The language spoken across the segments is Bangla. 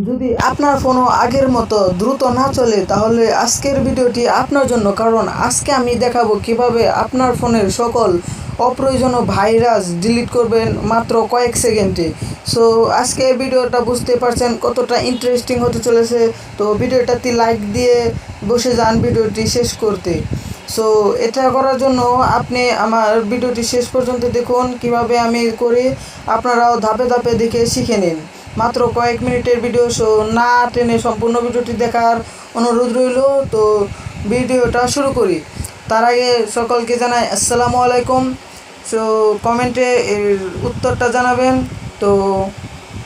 যদি আপনার ফোনও আগের মতো দ্রুত না চলে তাহলে আজকের ভিডিওটি আপনার জন্য, কারণ আজকে আমি দেখাবো কিভাবে আপনার ফোনের সকল অপ্রয়োজনীয় ভাইরাস ডিলিট করবেন মাত্র কয়েক সেকেন্ডে। সো আজকের ভিডিওটা বুঝতে পারছেন কতটা ইন্টারেস্টিং হতে চলেছে। তো ভিডিওটাতে লাইক দিয়ে বসে যান ভিডিওটি শেষ করতে। সো এটা করার জন্য আপনি আমার ভিডিওটি শেষ পর্যন্ত দেখুন কিভাবে আমি করি, আপনারাও ধাপে ধাপে দেখে শিখে নিন। মাত্র কয়েক মিনিটের ভিডিও, সো না টেনে সম্পূর্ণ ভিডিওটি দেখার অনুরোধ রইল। তো ভিডিওটা শুরু করি। তার আগে সকলকে জানাই আসসালামু আলাইকুম। সো কমেন্টে এর উত্তরটা জানাবেন। তো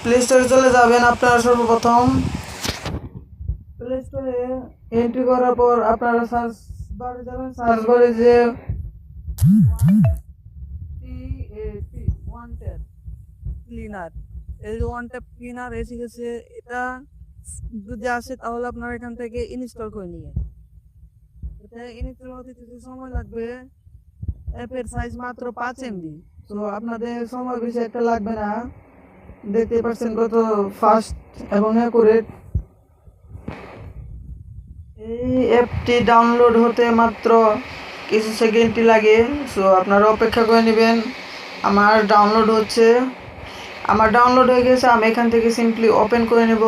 প্লে স্টোরে চলে যাবেন আপনারা সর্বপ্রথম। প্লে স্টোরে এন্ট্রি করার পর আপনারা সার্চ বারে যাবেন, সার্চ বারে যে ওয়ান ট্যাপ ক্লিনার, এই যে ওয়ান ট্যাপ ক্লিনার এসে গেছে। এটা যদি আসে তাহলে আপনারা এখান থেকে ইনস্টল করে নিয়ে, এটা ইনস্টল হতে কিছু সময় লাগবে। অ্যাপের সাইজ মাত্র 5 MB, তো আপনাদের সময় বেশি একটা লাগবে না। দেখতে পাচ্ছেন কত ফাস্ট এবং অ্যাকুরেট। এই অ্যাপটি ডাউনলোড হতে মাত্র কিছু সেকেন্ডই লাগে, সো আপনারা অপেক্ষা করে নেবেন। আমার ডাউনলোড হয়ে গেছে। আমি এখান থেকে সিম্পলি ওপেন করে নেব।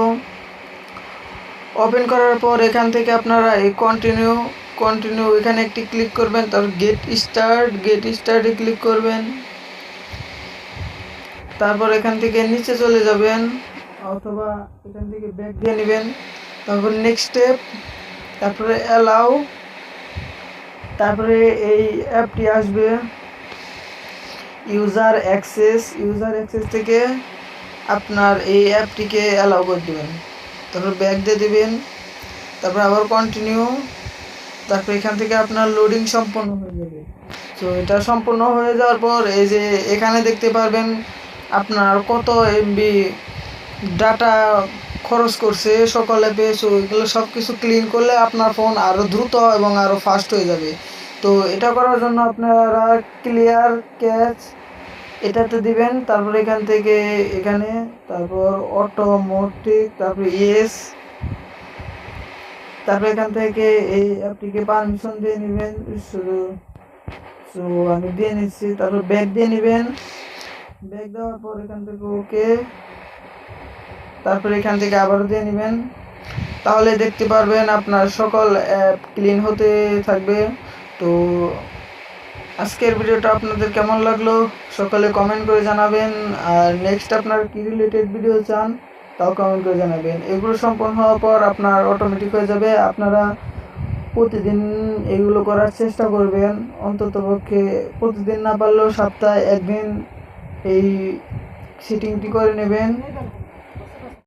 ওপেন করার পর এখান থেকে আপনারা এই কন্টিনিউ এখানে একটি ক্লিক করবেন, তারপর গেট স্টার্টে ক্লিক করবেন। তারপর এখান থেকে নিচে চলে যাবেন অথবা এখান থেকে ব্যাক দিয়ে নেবেন। তারপর নেক্সট স্টেপ, তারপরে অ্যালাউ, তারপরে এই অ্যাপটি আসবে ইউজার অ্যাক্সেস থেকে আপনার এই অ্যাপটিকে অ্যালাউ করে দেবেন। তারপর ব্যাক দিয়ে দেবেন, তারপর আবার কন্টিনিউ। তারপর এখান থেকে আপনার লোডিং সম্পন্ন হয়ে যাবে। তো এটা সম্পূর্ণ হয়ে যাওয়ার পর এই যে এখানে দেখতে পারবেন আপনার কত MB ডাটা খরচ করছে সকল অ্যাপে। সো এগুলো সব কিছু ক্লিন করলে আপনার ফোন আরও দ্রুত এবং আরও ফাস্ট হয়ে যাবে। তো এটা করার জন্য আপনারা ক্লিয়ার ক্যাচ এটাতে দিবেন। তারপর এখান থেকে এখানে, তারপর অটোমেটিক, তারপর ইয়েস, তারপর এখান থেকে এই অ্যাপটিকে পারমিশন দিয়ে নেবেন। সো আমি দিয়ে নিচ্ছি। তারপর ব্যাক দিয়ে নেবেন। ব্যাক দেওয়ার পর এখান থেকে ওকে, তারপর এখান থেকে আবারও দিয়ে নেবেন। তাহলে দেখতে পারবেন আপনার সকল অ্যাপ ক্লিন হতে থাকবে। তো আজকের ভিডিওটা আপনাদের কেমন লাগলো সকলে কমেন্ট করে জানাবেন। আর নেক্সট আপনার কি রিলেটেড ভিডিও চান তাও কমেন্ট করে জানাবেন। এগুলো সম্পন্ন হওয়ার পর আপনার অটোমেটিক হয়ে যাবে। আপনারা প্রতিদিন এগুলো করার চেষ্টা করবেন, অন্ততপক্ষে প্রতিদিন না পারলেও সপ্তাহে একদিন এই সেটিংটি করে নেবেন।